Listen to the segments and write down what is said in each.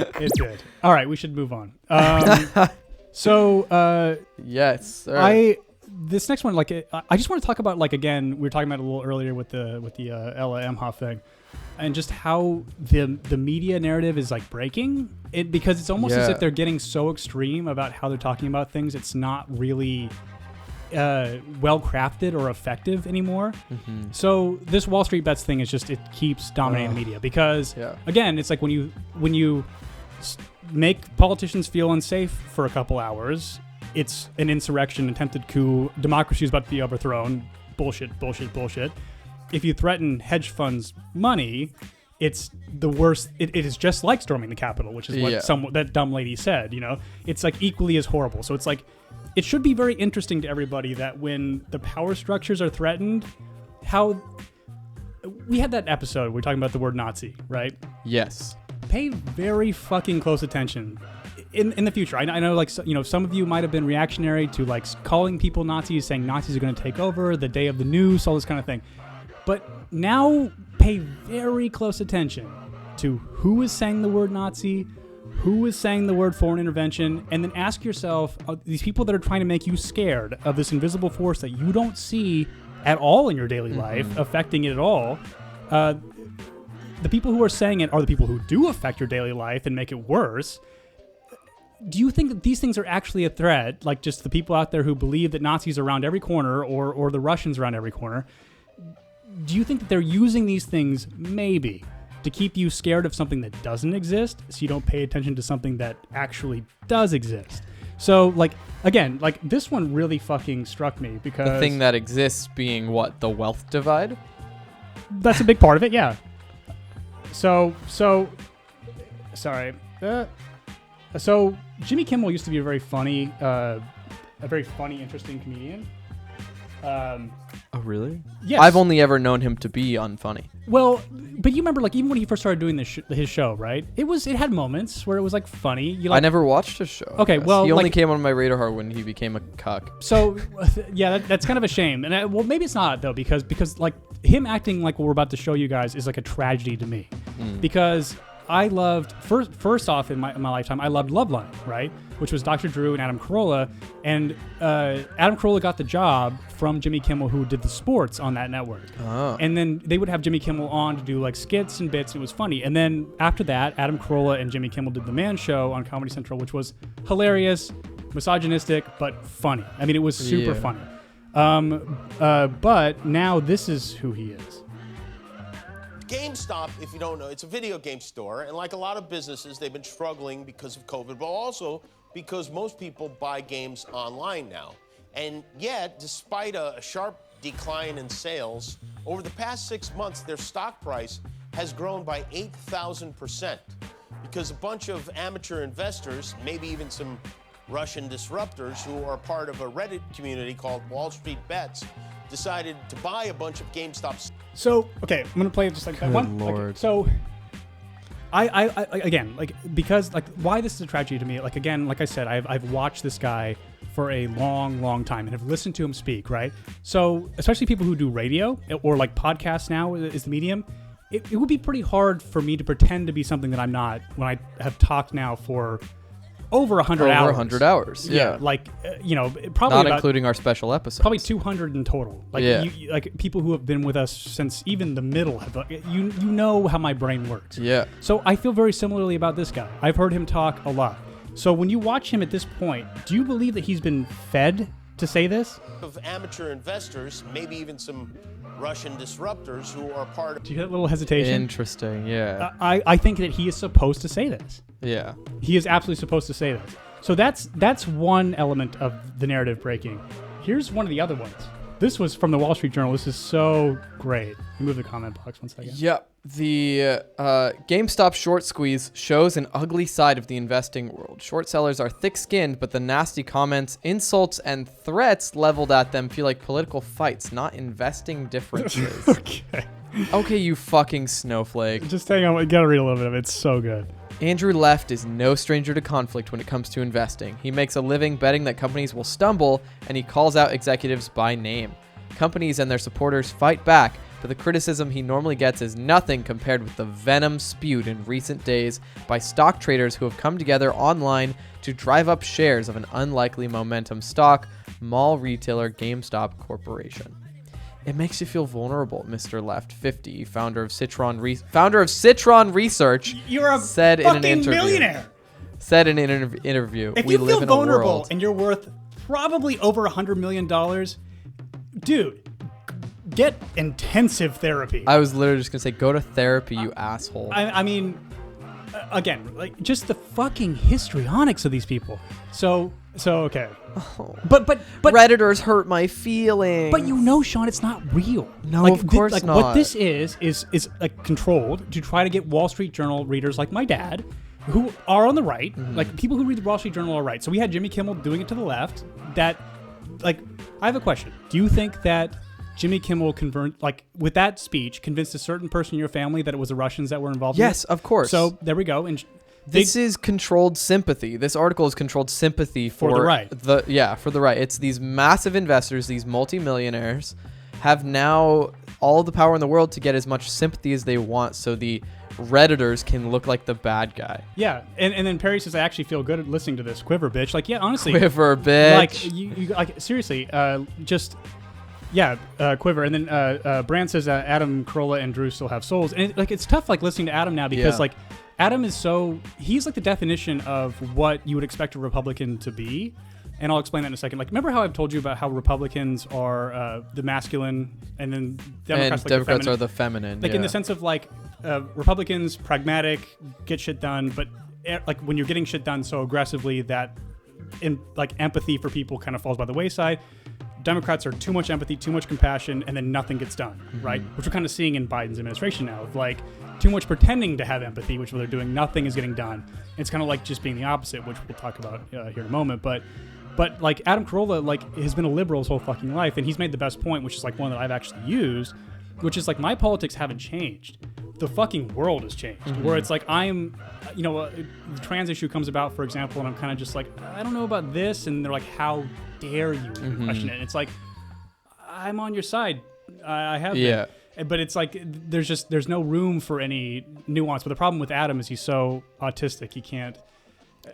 It did. All right, we should move on. Yes, sir. This next one, like, I just want to talk about, like, again, we were talking about it a little earlier with the Ella Emhoff thing, and just how the media narrative is like breaking it, because it's almost as if they're getting so extreme about how they're talking about things. It's not really well crafted or effective anymore. Mm-hmm. So this Wall Street Bets thing is just, it keeps dominating the media because again, it's like when you make politicians feel unsafe for a couple hours, it's an insurrection, attempted coup, democracy is about to be overthrown, bullshit. If you threaten hedge funds money, it's the worst. It is just like storming the Capitol, which is what that dumb lady said. You know, it's like equally as horrible. So it's like, it should be very interesting to everybody that when the power structures are threatened, how we had that episode where we're talking about the word Nazi, right? Yes. Pay very fucking close attention in the future. I know, like, you know, some of you might have been reactionary to like calling people Nazis, saying Nazis are going to take over, the day of the noose, all this kind of thing. But now pay very close attention to who is saying the word Nazi, who is saying the word foreign intervention, and then ask yourself, these people that are trying to make you scared of this invisible force that you don't see at all in your daily life, affecting it at all, the people who are saying it are the people who do affect your daily life and make it worse. Do you think that these things are actually a threat, like just the people out there who believe that Nazis are around every corner or the Russians around every corner? Do you think that they're using these things maybe to keep you scared of something that doesn't exist, so you don't pay attention to something that actually does exist? So, like, again, like, this one really fucking struck me because... The thing that exists being what? The wealth divide? That's a big part of it, yeah. So Jimmy Kimmel used to be a very funny, interesting comedian. Oh, really? Yes. I've only ever known him to be unfunny. Well, but you remember, like, even when he first started doing his show, right? It had moments where it was like funny. I never watched his show. Okay, well, he only came on my radar when he became a cuck. So, yeah, that's kind of a shame. And well, maybe it's not though, because like him acting like what we're about to show you guys is like a tragedy to me, because I loved first off in my lifetime, I loved Loveline, right? Which was Dr. Drew and Adam Carolla, and Adam Carolla got the job from Jimmy Kimmel, who did the sports on that network. Oh. And then they would have Jimmy Kimmel on to do like skits and bits, and it was funny. And then after that, Adam Carolla and Jimmy Kimmel did The Man Show on Comedy Central, which was hilarious, misogynistic, but funny. I mean, it was super funny. But now this is who he is. GameStop, if you don't know, it's a video game store, and like a lot of businesses, they've been struggling because of COVID, but also because most people buy games online now. And yet, despite a sharp decline in sales, over the past 6 months, their stock price has grown by 8,000% because a bunch of amateur investors, maybe even some Russian disruptors who are part of a Reddit community called Wall Street Bets, decided to buy a bunch of GameStop. So, okay, I'm gonna play it just like that one. Lord. Okay, so, I again, like, because, like, why this is a tragedy to me, like, again, like I said, I've watched this guy for a long time and have listened to him speak, right? So, especially people who do radio or like podcasts now is the medium, it would be pretty hard for me to pretend to be something that I'm not when I have talked now for over 100 hours. Over 100 hours, yeah. Like, you know, probably not including our special episodes. Probably 200 in total. Like, like people who have been with us since even the middle have, you know how my brain works. Yeah. So I feel very similarly about this guy. I've heard him talk a lot. So when you watch him at this point, do you believe that he's been fed to say this? Of amateur investors, maybe even some Russian disruptors who are part of... Do you hear that little hesitation? Interesting, yeah. I think that he is supposed to say this. Yeah. He is absolutely supposed to say this. So that's one element of the narrative breaking. Here's one of the other ones. This was from the Wall Street Journal. This is so great. Move the comment box one second. Yep. The GameStop short squeeze shows an ugly side of the investing world. Short sellers are thick-skinned, but the nasty comments, insults, and threats leveled at them feel like political fights, not investing differences. Okay, you fucking snowflake. Just hang on. I gotta read a little bit of it. It's so good. Andrew Left is no stranger to conflict when it comes to investing. He makes a living betting that companies will stumble, and he calls out executives by name. Companies and their supporters fight back, but the criticism he normally gets is nothing compared with the venom spewed in recent days by stock traders who have come together online to drive up shares of an unlikely momentum stock, mall retailer GameStop Corporation. It makes you feel vulnerable, Mr. Left 50, founder of Citron Research, You're a said in an fucking interview. millionaire. Said in an interview, If we you live feel in vulnerable a world. and you're worth probably over $100 million, dude, get intensive therapy. I was literally just gonna say, go to therapy, you asshole. I mean, again, like just the fucking histrionics of these people. So okay. But Redditors hurt my feelings. But you know, Sean, it's not real. No, like, of course like not. What this is like controlled to try to get Wall Street Journal readers like my dad, who are on the right, like people who read the Wall Street Journal are right. So we had Jimmy Kimmel doing it to the left. That, like, I have a question. Do you think that Jimmy Kimmel with that speech convinced a certain person in your family that it was the Russians that were involved? Yes, in it? of course. So there we go. And this is controlled sympathy. This article is controlled sympathy for the right. For the right. It's these massive investors, these multimillionaires, have now all the power in the world to get as much sympathy as they want, so the Redditors can look like the bad guy. Yeah, and then Perry says, I actually feel good at listening to this. Quiver, bitch. Like, yeah, honestly. Quiver, bitch. Like, you like, seriously, Quiver. And then Brand says Adam Carolla and Drew still have souls. And it's tough, like, listening to Adam now because, like, Adam is he's like the definition of what you would expect a Republican to be. And I'll explain that in a second. Like, remember how I've told you about how Republicans are the masculine and then Democrats, are the feminine. Like, in the sense of, like, Republicans, pragmatic, get shit done, but like when you're getting shit done so aggressively that empathy for people kind of falls by the wayside. Democrats are too much empathy, too much compassion, and then nothing gets done, right? Which we're kind of seeing in Biden's administration now, of like too much pretending to have empathy, which when they're doing, nothing is getting done. It's kind of like just being the opposite, which we'll talk about here in a moment. But like Adam Carolla, like, has been a liberal his whole fucking life, and he's made the best point, which is like one that I've actually used, which is like, my politics haven't changed. The fucking world has changed. Where it's like, I'm, the trans issue comes about, for example, and I'm kind of just like, I don't know about this, and they're like, how dare you even question it? And it's like, I'm on your side. I have been. But it's like, there's no room for any nuance. But the problem with Adam is he's so autistic, he can't.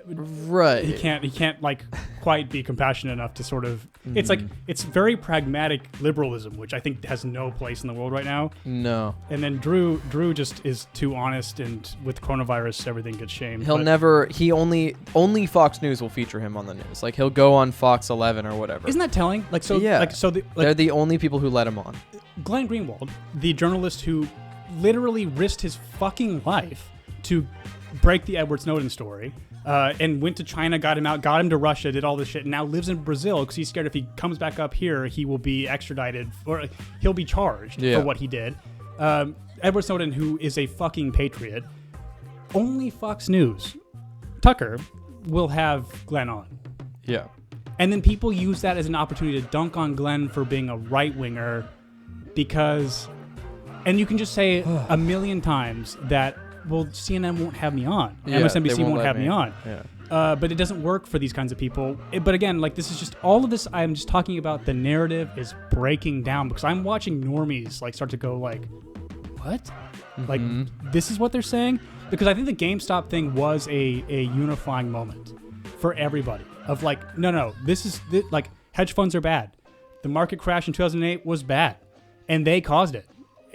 Right. He can't like quite be compassionate enough to sort of. It's like, it's very pragmatic liberalism, which I think has no place in the world right now. No. And then Drew just is too honest, and with coronavirus, everything gets shamed. He only Fox News will feature him on the news. Like, he'll go on Fox 11 or whatever. Isn't that telling? Like, so, yeah. They're the only people who let him on. Glenn Greenwald, the journalist who literally risked his fucking life to break the Edward Snowden story, and went to China, got him out, got him to Russia, did all this shit, and now lives in Brazil because he's scared if he comes back up here, he will be extradited, or he'll be charged for what he did. Edward Snowden, who is a fucking patriot, only Fox News, Tucker, will have Glenn on. Yeah. And then people use that as an opportunity to dunk on Glenn for being a right-winger because, and you can just say a million times that, well, CNN won't have me on. MSNBC won't have me on. Yeah. But it doesn't work for these kinds of people. But again, like, this is just all of this. I'm just talking about the narrative is breaking down because I'm watching normies like start to go like, what? Like, this is what they're saying? Because I think the GameStop thing was a unifying moment for everybody of like, no, like, hedge funds are bad. The market crash in 2008 was bad, and they caused it,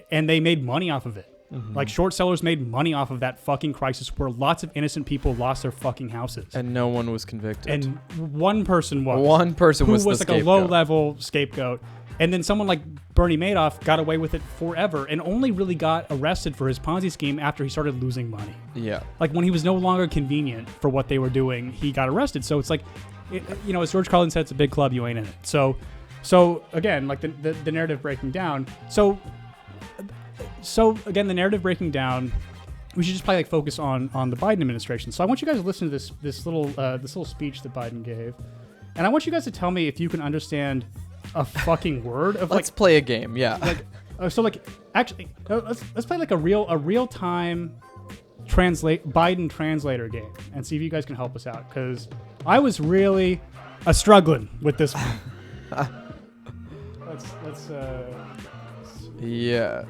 and they made money off of it. Like, short sellers made money off of that fucking crisis where lots of innocent people lost their fucking houses. And no one was convicted. And one person was. One person who was like scapegoat. A low-level scapegoat. And then someone like Bernie Madoff got away with it forever and only really got arrested for his Ponzi scheme after he started losing money. Yeah. Like, when he was no longer convenient for what they were doing, he got arrested. So it's like, as George Carlin said, it's a big club, you ain't in it. So again, like the narrative breaking down. So again, the narrative breaking down, we should just probably like focus on the Biden administration. So I want you guys to listen to this little speech that Biden gave, and I want you guys to tell me if you can understand a fucking word of. Let's play a game. Yeah. Actually, let's play like a real time Biden translator game and see if you guys can help us out, because I was really struggling with this one. Yeah.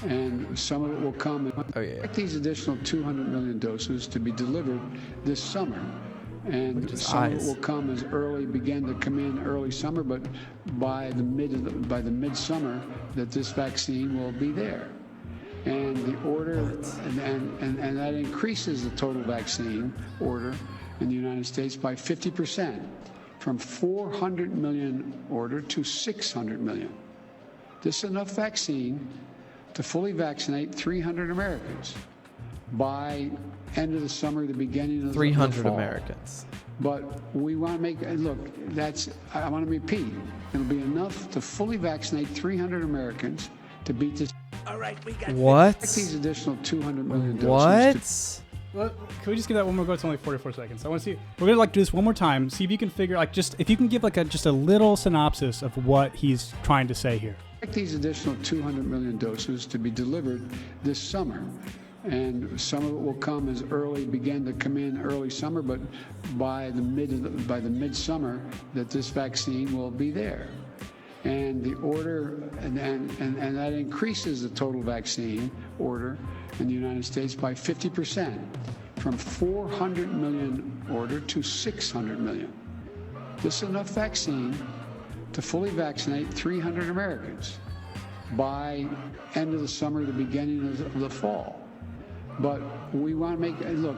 And some of it will come. Oh, yeah. Expect these additional 200 million doses to be delivered this summer. And some of it will come begin to come in early summer, but by the midsummer that this vaccine will be there. And the order, and that increases the total vaccine order in the United States by 50%, from 400 million order to 600 million. This is enough vaccine to fully vaccinate 300 Americans by end of the summer, the beginning of the 300 fall. Americans. But we want to make, look, I want to repeat, it'll be enough to fully vaccinate 300 Americans to beat this. All right, we got What? These additional 200 million doses. What? Well, can we just give that one more go? It's only 44 seconds. I want to see. We're gonna do this one more time. See if you can figure if you can give just a little synopsis of what he's trying to say here. These additional 200 million doses to be delivered this summer. And some of it will come begin to come in early summer, but by the midsummer that this vaccine will be there. And the order, and that increases the total vaccine order in the United States by 50%, from 400 million order to 600 million. This is enough vaccine to fully vaccinate 300 Americans by end of the summer, the beginning of the fall. But we want to make, look,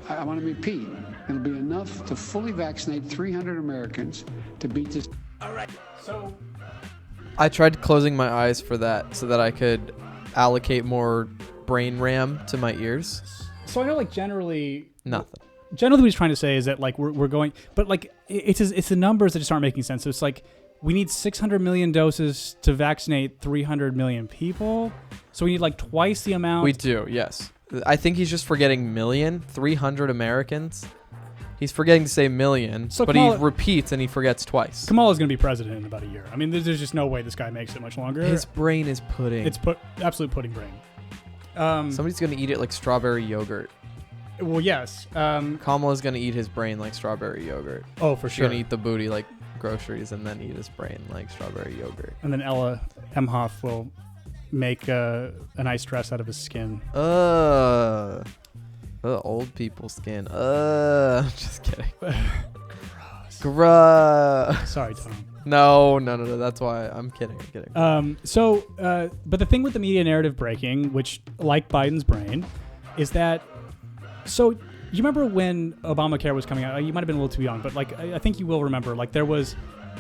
I want to repeat, it'll be enough to fully vaccinate 300 Americans to beat this. All right. So I tried closing my eyes for that so that I could allocate more brain RAM to my ears. I know generally Nothing. Generally what he's trying to say is that we're going, but it's the numbers that just aren't making sense. So it's we need 600 million doses to vaccinate 300 million people. So we need twice the amount. We do, yes. I think he's just forgetting 300 Americans. He's forgetting to say million, but he repeats and he forgets twice. Kamala's going to be president in about a year. I mean, there's just no way this guy makes it much longer. His brain is pudding. It's absolute pudding brain. Somebody's going to eat it like strawberry yogurt. Well, yes. Kamala's going to eat his brain like strawberry yogurt. Oh, for She's sure. going to eat the booty like groceries and then eat his brain like strawberry yogurt. And then Ella Emhoff will make a nice dress out of his skin. Old people skin. Just kidding. Gross. Sorry, Tom. No. That's why I'm kidding. But the thing with the media narrative breaking, which like Biden's brain, is that. So you remember when Obamacare was coming out? You might have been a little too young, but I think you will remember. I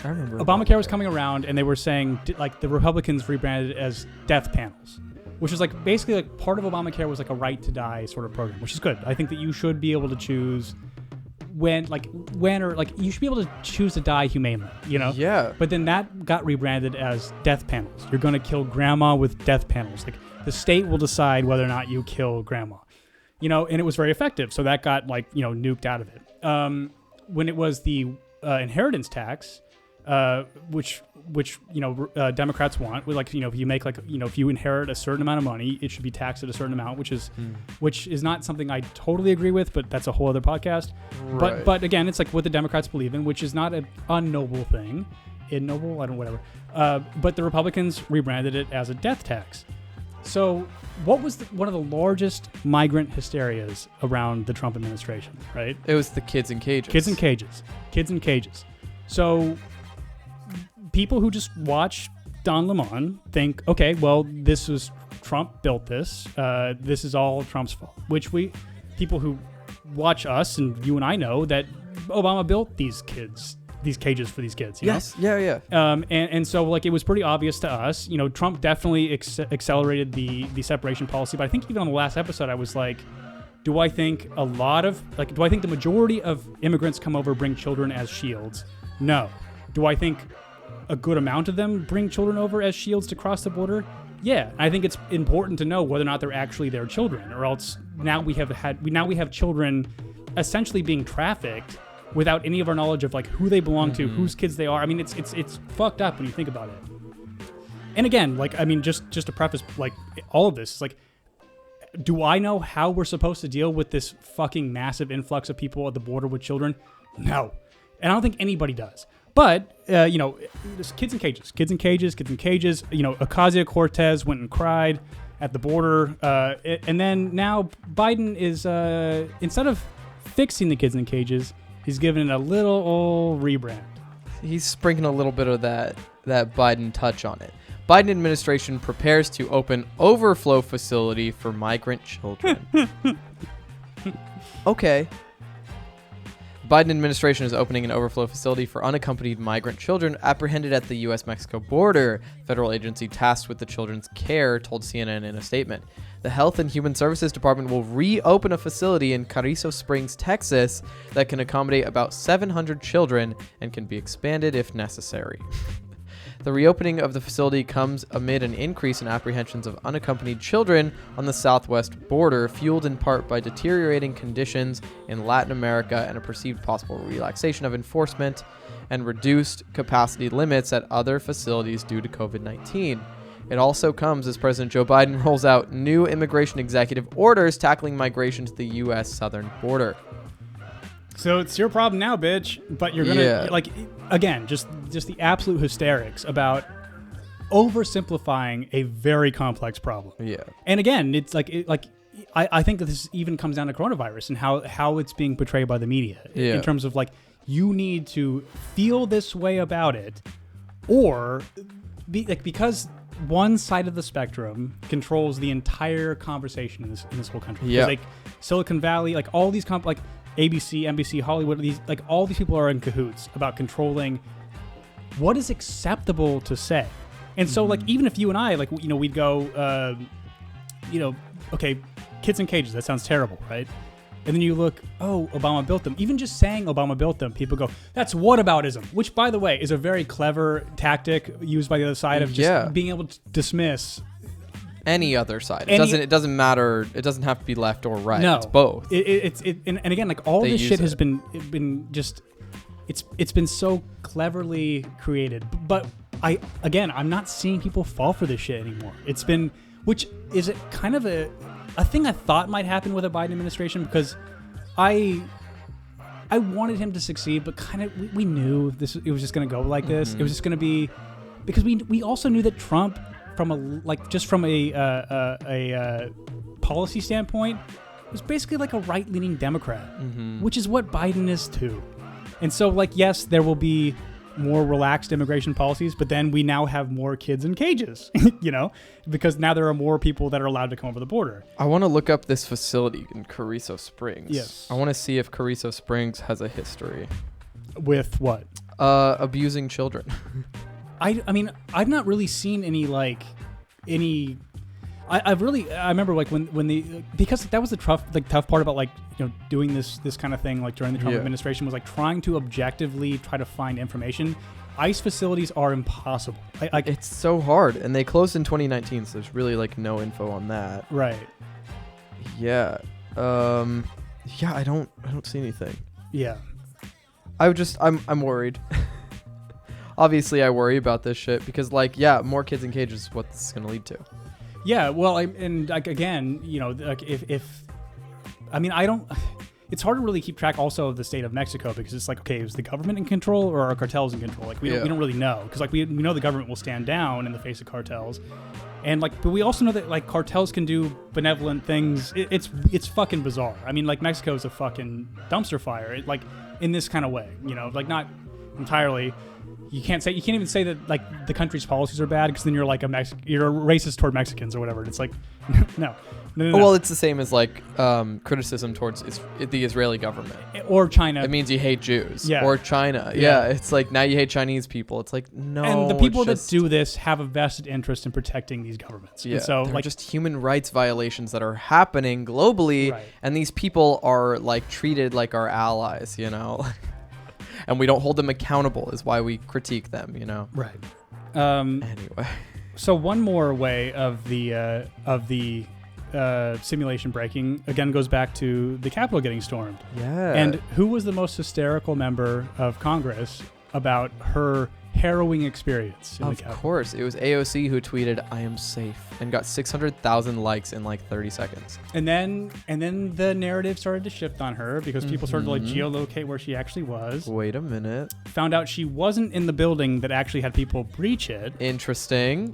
remember Obamacare was coming around, and they were saying the Republicans rebranded it as death panels, which was basically part of Obamacare was a right to die sort of program, which is good. I think that you should be able to choose when you should be able to choose to die humanely, Yeah. But then that got rebranded as death panels. You're going to kill grandma with death panels. The state will decide whether or not you kill grandma, and it was very effective. So that got nuked out of it. When it was the inheritance tax, which Democrats want, if you make if you inherit a certain amount of money, it should be taxed at a certain amount, which is not something I totally agree with, but that's a whole other podcast. Right. But again, it's what the Democrats believe in, which is not an unnoble thing. Ignoble, I don't whatever. But the Republicans rebranded it as a death tax. So what was one of the largest migrant hysterias around the Trump administration, right? It was the kids in cages. Kids in cages. So people who just watch Don Lemon think, okay, well, this was Trump built this. This is all Trump's fault. People who watch us and you and I know that Obama built these cages for these kids. Yes. Yeah. And so it was pretty obvious to us. Trump definitely accelerated the separation policy. But I think even on the last episode, I was like, do I think the majority of immigrants come over bring children as shields? No. Do I think a good amount of them bring children over as shields to cross the border? Yeah, I think it's important to know whether or not they're actually their children, or else now we have children essentially being trafficked without any of our knowledge of who they belong to, whose kids they are. I mean, it's fucked up when you think about it. And again, just to preface all of this, do I know how we're supposed to deal with this fucking massive influx of people at the border with children? No. And I don't think anybody does. But, there's kids in cages. Ocasio-Cortez went and cried at the border. And then now Biden is, instead of fixing the kids in cages, he's giving it a little old rebrand. He's sprinkling a little bit of that Biden touch on it. Biden administration prepares to open overflow facility for migrant children. Okay. Biden administration is opening an overflow facility for unaccompanied migrant children apprehended at the U.S.-Mexico border. Federal agency tasked with the children's care told CNN in a statement. The Health and Human Services Department will reopen a facility in Carrizo Springs, Texas, that can accommodate about 700 children and can be expanded if necessary. The reopening of the facility comes amid an increase in apprehensions of unaccompanied children on the southwest border, fueled in part by deteriorating conditions in Latin America and a perceived possible relaxation of enforcement and reduced capacity limits at other facilities due to COVID-19. It also comes as President Joe Biden rolls out new immigration executive orders tackling migration to the U.S. southern border. So it's your problem now, bitch. But you're gonna again, just the absolute hysterics about oversimplifying a very complex problem. Yeah. And again, it's I think that this even comes down to coronavirus and how it's being portrayed by the media in terms of you need to feel this way about it, or because one side of the spectrum controls the entire conversation in this whole country. Yeah. Silicon Valley, all these ABC, NBC, Hollywood, all these people are in cahoots about controlling what is acceptable to say. And so even if you and I we'd go okay, kids in cages, that sounds terrible, right? And then you look, oh, Obama built them. Even just saying Obama built them, people go, that's whataboutism, which, by the way, is a very clever tactic used by the other side of just being able to dismiss any other side. It doesn't matter. It doesn't have to be left or right. No, it's both. And again, all this shit has been just, it's been so cleverly created. But I'm not seeing people fall for this shit anymore. It's been, which is kind of a thing I thought might happen with a Biden administration, because I wanted him to succeed, but kind of we knew it was just going to go like this. It was just going to be, because we also knew that Trump, from a policy standpoint, was basically like a right-leaning Democrat, which is what Biden is too. And so yes, there will be more relaxed immigration policies, but then we now have more kids in cages, because now there are more people that are allowed to come over the border. I want to look up this facility in Carrizo Springs. Yes. I want to see if Carrizo Springs has a history. With what? Abusing children. I mean, I've not really seen any. I remember when because that was the tough part about doing this kind of thing during the Trump administration, was trying to objectively try to find information. ICE facilities are impossible. It's so hard, and they closed in 2019, so there's really no info on that. Right. Yeah. I don't see anything. Yeah. I'm worried. Obviously, I worry about this shit because, more kids in cages is what this is going to lead to. Yeah, well, I don't. It's hard to really keep track also of the state of Mexico, because it's okay, is the government in control or are cartels in control? We don't really know, because we know the government will stand down in the face of cartels, and but we also know that cartels can do benevolent things. It's fucking bizarre. I mean, Mexico is a fucking dumpster fire, in this kind of way. Not entirely. You can't even say that the country's policies are bad, because then you're you're a racist toward Mexicans or whatever. And it's no. Well, it's the same as criticism towards the Israeli government or China. It means you hate Jews. Yeah. Or China. Yeah. It's now you hate Chinese people. It's no. And the people that do this have a vested interest in protecting these governments. Yeah. And so they're just human rights violations that are happening globally, right. And these people are treated like our allies. And we don't hold them accountable is why we critique them, Right. Anyway. So one more way of the simulation breaking, again, goes back to the Capitol getting stormed. Yeah. And who was the most hysterical member of Congress about her harrowing experience in the Of Capitol. course, it was AOC who tweeted, "I am safe," and got 600,000 likes in like 30 seconds. And then the narrative started to shift on her because people started to like geolocate where she actually was. Wait a minute. Found out she wasn't in the building that actually had people breach it. Interesting.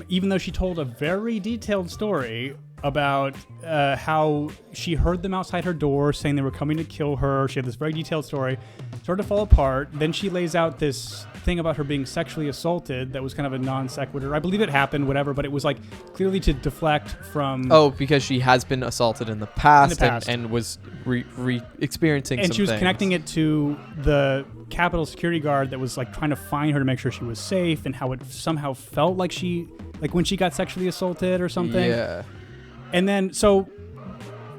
Even though she told a very detailed story about how she heard them outside her door saying they were coming to kill her. She had this very detailed story. Started to fall apart. Then she lays out this thing about her being sexually assaulted that was kind of a non sequitur. I believe it happened, whatever, but it was like clearly to deflect from... Oh, because she has been assaulted in the past, past. And was experiencing and some she was things. connecting it to the Capitol security guard that was like trying to find her to make sure she was safe, and how it somehow felt like when she got sexually assaulted or something. Yeah. And then, so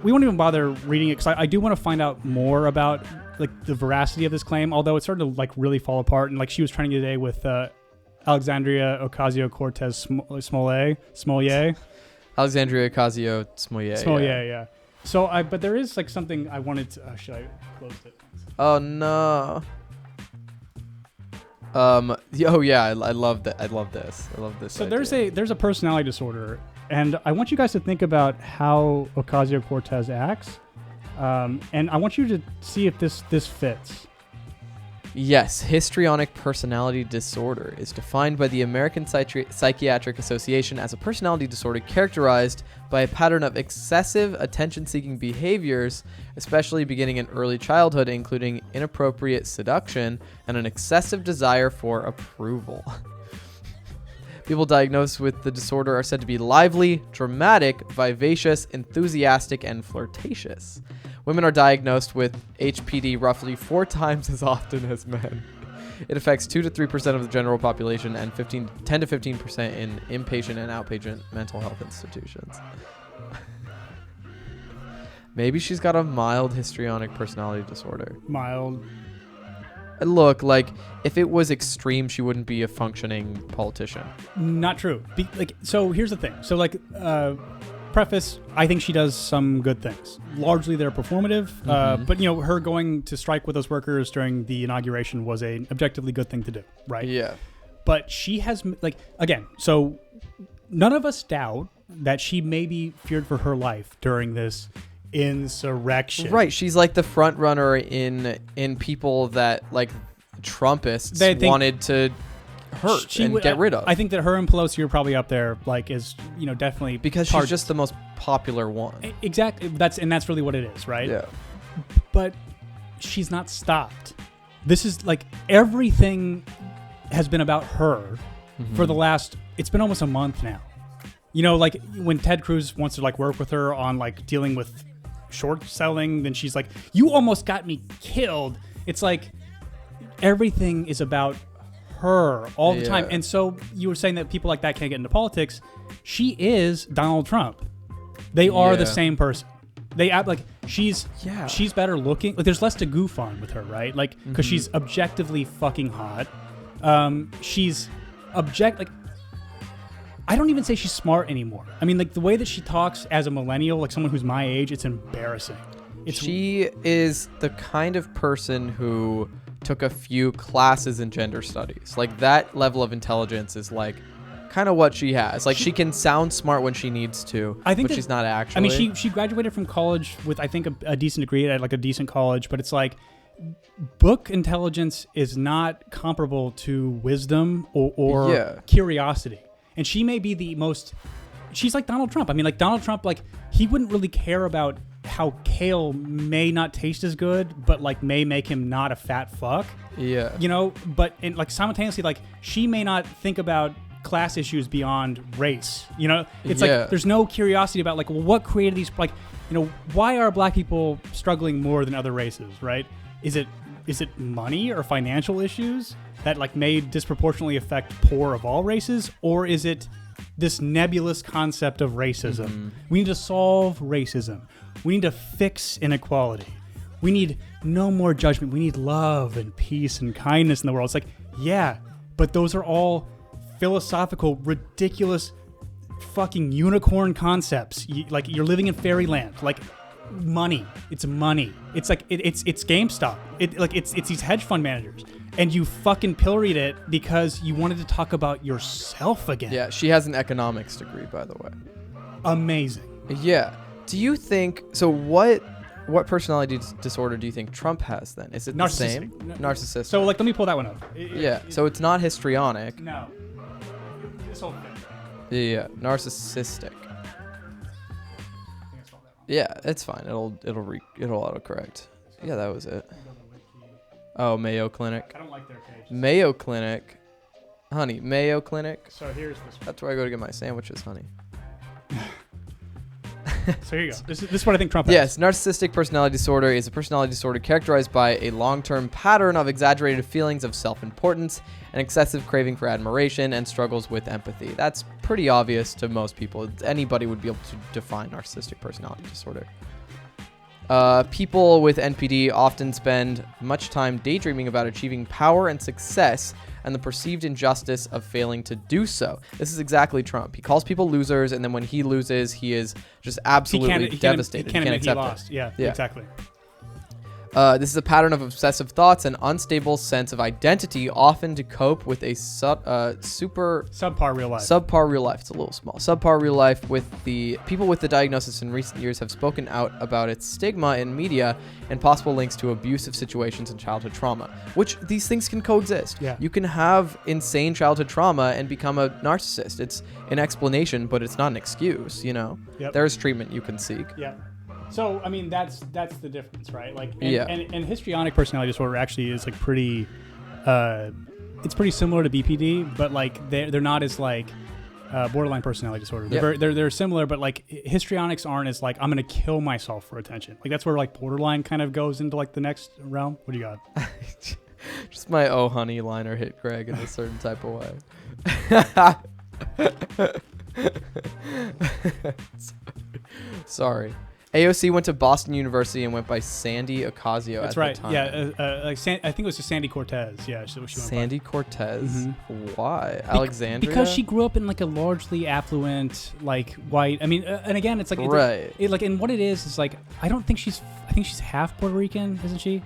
we won't even bother reading it because I do want to find out more about like the veracity of this claim, although it started to like really fall apart. And like she was trending today with Alexandria Ocasio-Cortez Smollett. Alexandria Ocasio-Smollett. Smollett, yeah. So but there is like something I wanted to, should I close it? Oh no. Oh yeah, I love that. I love this. So idea. there's a personality disorder, and I want you guys to think about how Ocasio-Cortez acts, and I want you to see if this fits. Yes, histrionic personality disorder is defined by the American Psychiatric Association as a personality disorder characterized by a pattern of excessive attention-seeking behaviors, especially beginning in early childhood, including inappropriate seduction and an excessive desire for approval. People diagnosed with the disorder are said to be lively, dramatic, vivacious, enthusiastic, and flirtatious. Women are diagnosed with HPD roughly 4 times as often as men. It affects 2 to 3% of the general population and 10 to 15% in inpatient and outpatient mental health institutions. Maybe she's got a mild histrionic personality disorder. Mild. Look, like, if it was extreme, she wouldn't be a functioning politician. Not true. So here's the thing. So preface, I think she does some good things. Largely they're performative, but her going to strike with those workers during the inauguration was an objectively good thing to do, right? Yeah. But she has, so none of us doubt that she maybe feared for her life during this insurrection. Right, she's like the front runner in people that like Trumpists wanted to hurt get rid of. I think that her and Pelosi are probably up there, is definitely because she's just the most popular one. Exactly. That's really what it is, right? Yeah. But she's not stopped. This is like everything has been about her for the last. It's been almost a month now. Like when Ted Cruz wants to work with her on dealing with short selling, then she's like, "You almost got me killed." It's like everything is about her all the time. And so you were saying that people like that can't get into politics. She is Donald Trump. They are the same person. They act like she's better looking. There's less to goof on with her, right? Because she's objectively fucking hot. She's I don't even say she's smart anymore. I mean, the way that she talks as a millennial, someone who's my age, it's embarrassing. She is the kind of person who took a few classes in gender studies. That level of intelligence is kind of what she has. She can sound smart when she needs to, but she's not actually. I mean, she graduated from college with, I think, a decent degree at a decent college, but it's book intelligence is not comparable to wisdom or curiosity. And she may be the most... She's like Donald Trump. I mean, Donald Trump, he wouldn't really care about how kale may not taste as good, but may make him not a fat fuck. Yeah. But simultaneously, she may not think about class issues beyond race. It's there's no curiosity about what created these, why are black people struggling more than other races, right? Is it money or financial issues that may disproportionately affect poor of all races, or is it this nebulous concept of racism? We need to solve racism. We need to fix inequality. We need no more judgment. We need love and peace and kindness in the world. It's but those are all philosophical, ridiculous, fucking unicorn concepts. You're living in fairyland. Money. It's money. It's it's GameStop. It's these hedge fund managers. and you fucking pilloried it because you wanted to talk about yourself again. Yeah, she has an economics degree, by the way. Amazing. Yeah. Do you think so? What personality disorder do you think Trump has then? Is it the same? Narcissistic. So like, let me pull that one up. So it's not histrionic. No. This whole thing. Yeah, narcissistic. Yeah, it's fine. It'll autocorrect. Yeah, that was it. Oh, Mayo Clinic. I don't like their page. Mayo Clinic. Honey, Mayo Clinic. So here's this one. That's where I go to get my sandwiches, honey. So here you go. This is what I think Trump has. Yes, narcissistic personality disorder is a personality disorder characterized by a long-term pattern of exaggerated feelings of self-importance and excessive craving for admiration and struggles with empathy. That's pretty obvious to most people. Anybody would be able to define narcissistic personality disorder. People with NPD often spend much time daydreaming about achieving power and success and the perceived injustice of failing to do so. This is exactly Trump. He calls people losers, and then when he loses, he is just absolutely devastated. He can't admit accept he lost. it. Yeah, exactly. This is a pattern of obsessive thoughts and unstable sense of identity, often to cope with a subpar real life. Subpar real life. It's a little small. Subpar real life. With the people with the diagnosis in recent years have spoken out about its stigma in media and possible links to abusive situations and childhood trauma, which these things can coexist. Yeah. You can have insane childhood trauma and become a narcissist. It's an explanation, but it's not an excuse, you know? Yep. There's treatment you can seek. Yeah. So I mean that's the difference, right? Like, Yeah. And histrionic personality disorder actually is like pretty, it's pretty similar to BPD, but like they're not as like borderline personality disorder. They're similar, but like histrionics aren't as like I'm gonna kill myself for attention. Like that's where like borderline kind of goes into like the next realm. What do you got? Just my oh honey liner hit Greg in a certain type of way. Sorry. AOC went to Boston University and went by Sandy Ocasio. That's at right. The time. Yeah, I think it was just Sandy Cortez. Yeah, she went Sandy by. Cortez. Mm-hmm. Why? Alexandria? Because she grew up in like a largely affluent, like white. I mean, and again, it's like right. Like, and what it is like I think she's half Puerto Rican, isn't she?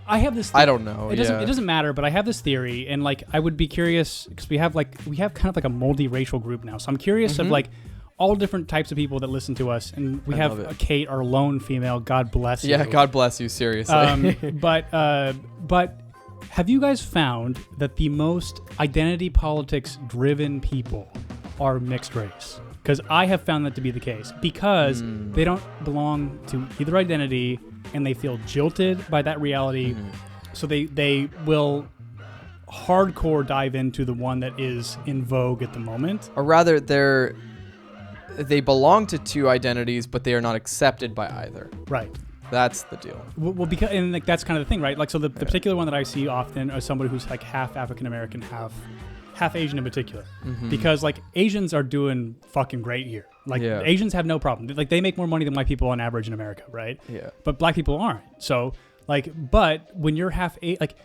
I have this. I don't know. It doesn't matter, but I have this theory, and like I would be curious because we have kind of like a multi-racial group now. So I'm curious of like all different types of people that listen to us, and we have Kate, our lone female. God bless you. Yeah, God bless you. Seriously. But have you guys found that the most identity politics driven people are mixed race? Because I have found that to be the case because they don't belong to either identity, and they feel jilted by that reality. So they will hardcore dive into the one that is in vogue at the moment. Or rather, they belong to two identities, but they are not accepted by either. Right. That's the deal. Well, because and like that's kind of the thing, right? Like, so the particular one that I see often is somebody who's like half African American, half Asian in particular, because like Asians are doing fucking great here. Like Asians have no problem. Like they make more money than white people on average in America, right? Yeah. But black people aren't. So like, but when you're like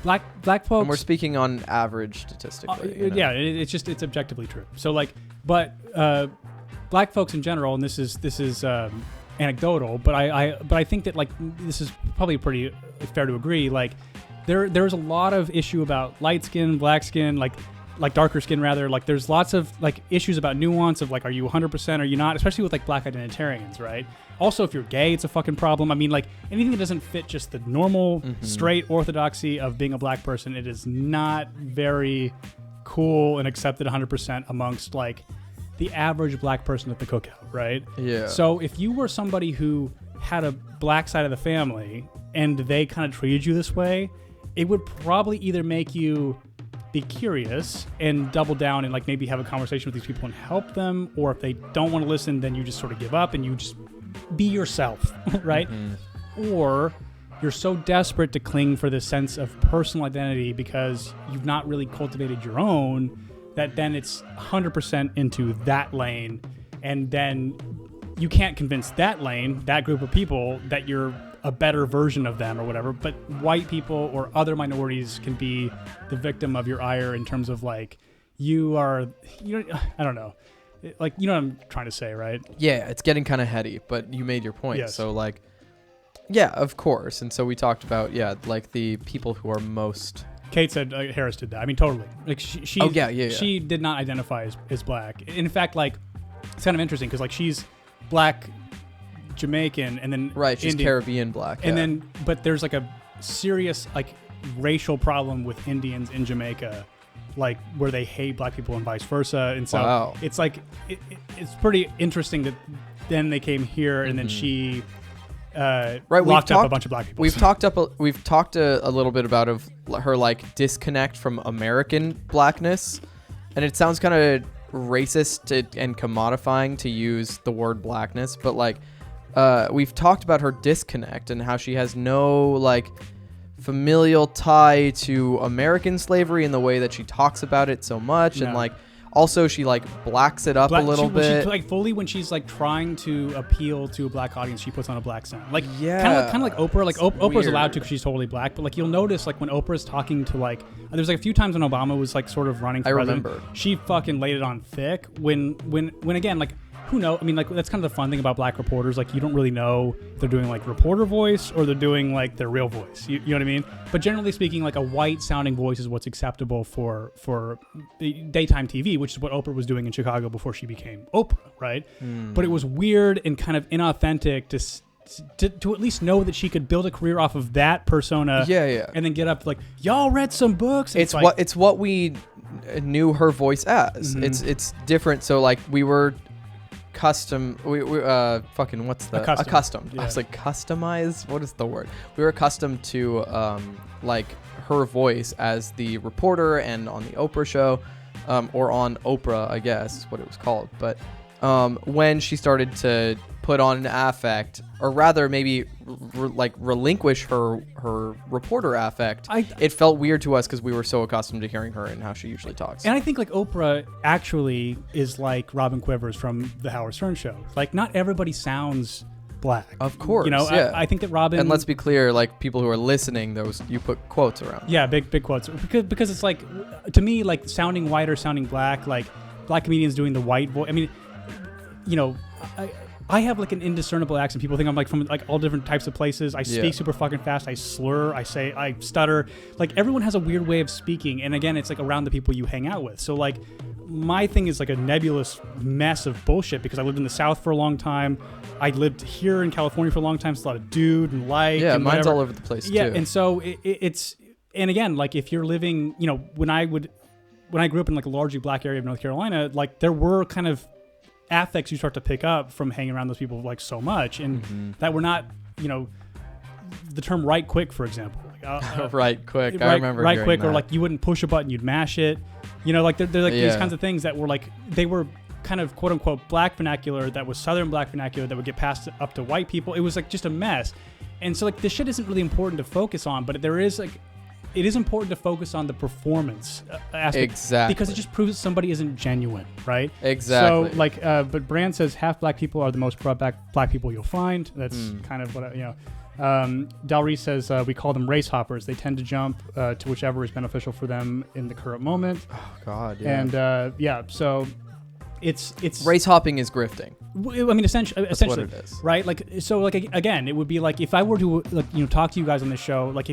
black folks, and we're speaking on average statistically. Yeah, it's objectively true. So like, but black folks in general, and this is anecdotal, but I think that like this is probably pretty fair to agree. Like there's a lot of issue about light skin, black skin, like darker skin rather. Like there's lots of like issues about nuance of like, are you 100%, are you not? Especially with like black identitarians, right? Also, if you're gay, it's a fucking problem. I mean, like anything that doesn't fit just the normal straight orthodoxy of being a black person, it is not very cool and accepted 100% amongst like the average black person at the cookout, right? Yeah. So if you were somebody who had a black side of the family and they kind of treated you this way, it would probably either make you be curious and double down and like maybe have a conversation with these people and help them, or if they don't want to listen, then you just sort of give up and you just be yourself, right? Or you're so desperate to cling for this sense of personal identity because you've not really cultivated your own, that then it's 100% into that lane, and then you can't convince that lane, that group of people, that you're a better version of them or whatever. But white people or other minorities can be the victim of your ire in terms of like I don't know, like, you know what I'm trying to say, right? Yeah, it's getting kind of heady, but you made your point. Yes. So like, Yeah, of course. And so we talked about, like the people who are most... Kate said Harris did that. I mean, totally. Like she she did not identify as black. In fact, like it's kind of interesting because like she's black Jamaican and then she's Indian, Caribbean black. and then but there's like a serious like racial problem with Indians in Jamaica, like where they hate black people and vice versa. And so it's like it's pretty interesting that then they came here and then she locked up a bunch of black people. We've talked a little bit about her like disconnect from American blackness, and it sounds kind of racist and commodifying to use the word blackness, but like we've talked about her disconnect and how she has no like familial tie to American slavery in the way that she talks about it so much, and like also she like blacks it up a little bit. She, like fully when she's like trying to appeal to a black audience, she puts on a black sound. Like kind of like Oprah. Like Oprah's allowed to because she's totally black, but like you'll notice like when Oprah's talking to like there's like a few times when Obama was like sort of running for president. Remember. She fucking laid it on thick when again like who knows? I mean, like that's kind of the fun thing about black reporters. Like you don't really know if they're doing like reporter voice or they're doing like their real voice. You know what I mean? But generally speaking, like a white sounding voice is what's acceptable for daytime TV, which is what Oprah was doing in Chicago before she became Oprah, right? But it was weird and kind of inauthentic to at least know that she could build a career off of that persona. And then get up like, y'all read some books. It's what we knew her voice as. It's different. So like we were accustomed. Accustomed. Yeah. I was like, customized? What is the word? We were accustomed to like her voice as the reporter and on the Oprah show, or on Oprah, I guess is what it was called. But when she started to put on an affect, or rather maybe relinquish her reporter affect, it felt weird to us because we were so accustomed to hearing her and how she usually talks. And I think like Oprah actually is like Robin Quivers from the Howard Stern show. Like not everybody sounds black. Of course, you know. Yeah. I think that Robin. And let's be clear, like people who are listening, you put quotes around. Yeah, big quotes because it's like to me like sounding white or sounding black, like black comedians doing the white voice. I mean, you know. I have like an indiscernible accent. People think I'm like from like all different types of places. I speak super fucking fast. I slur. I stutter. Like everyone has a weird way of speaking. And again, it's like around the people you hang out with. So like my thing is like a nebulous mess of bullshit because I lived in the South for a long time. I lived here in California for a long time. It's a lot of dude and like. Yeah, and mine's whatever. all over the place too. Yeah, and so it's and again like if you're living, you know, when I grew up in like a largely black area of North Carolina, like there were kind of affects you start to pick up from hanging around those people like so much, and that we're not, you know, the term right quick, for example. Right quick. I remember right quick, that. or like you wouldn't push a button, you'd mash it. You know, like they're like these kinds of things that were like they were kind of quote unquote black vernacular that was Southern black vernacular that would get passed up to white people. It was like just a mess, and so like this shit isn't really important to focus on, but there is like. It is important to focus on the performance aspect. Exactly. Because it just proves that somebody isn't genuine, right? Exactly. So, like, but Brand says half black people are the most black people you'll find. That's kind of what, you know. Dalry says we call them race hoppers. They tend to jump to whichever is beneficial for them in the current moment. Oh, God, yeah. And, so it's... Race hopping is grifting. I mean, essentially, what it is. Right? Like, so, like, again, it would be like if I were to, like, you know, talk to you guys on this show. Like,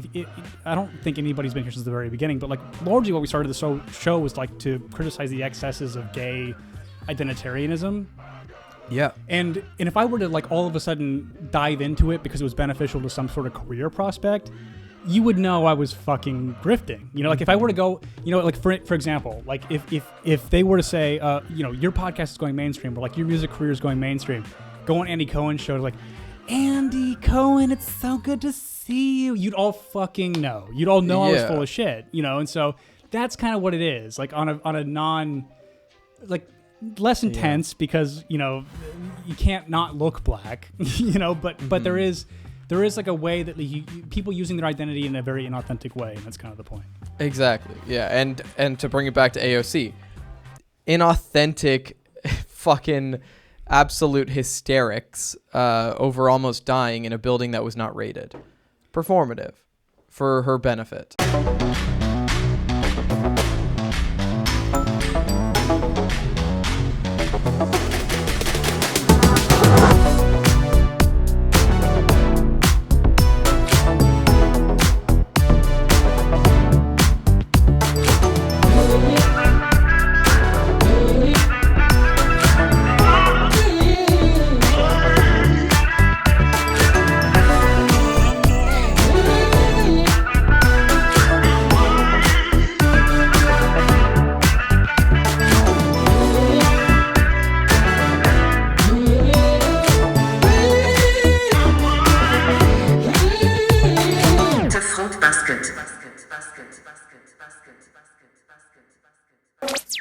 I don't think anybody's been here since the very beginning, but like, largely what we started the show was like to criticize the excesses of gay identitarianism. Yeah. And if I were to like all of a sudden dive into it because it was beneficial to some sort of career prospect, you would know I was fucking grifting. You know, like if I were to go, you know, like for example, like if they were to say, you know, your podcast is going mainstream, or like your music career is going mainstream, go on Andy Cohen's show, like, Andy Cohen, it's so good to see you. You'd all fucking know. You'd all know I was full of shit, you know? And so that's kind of what it is. Like on a non, like less intense because, you know, you can't not look black, you know, but there is like a way that people using their identity in a very inauthentic way, and that's kind of the point. Exactly. Yeah, and to bring it back to AOC, inauthentic, fucking absolute hysterics over almost dying in a building that was not rated, performative, for her benefit. basket, basket, basket, basket, basket, basket, basket.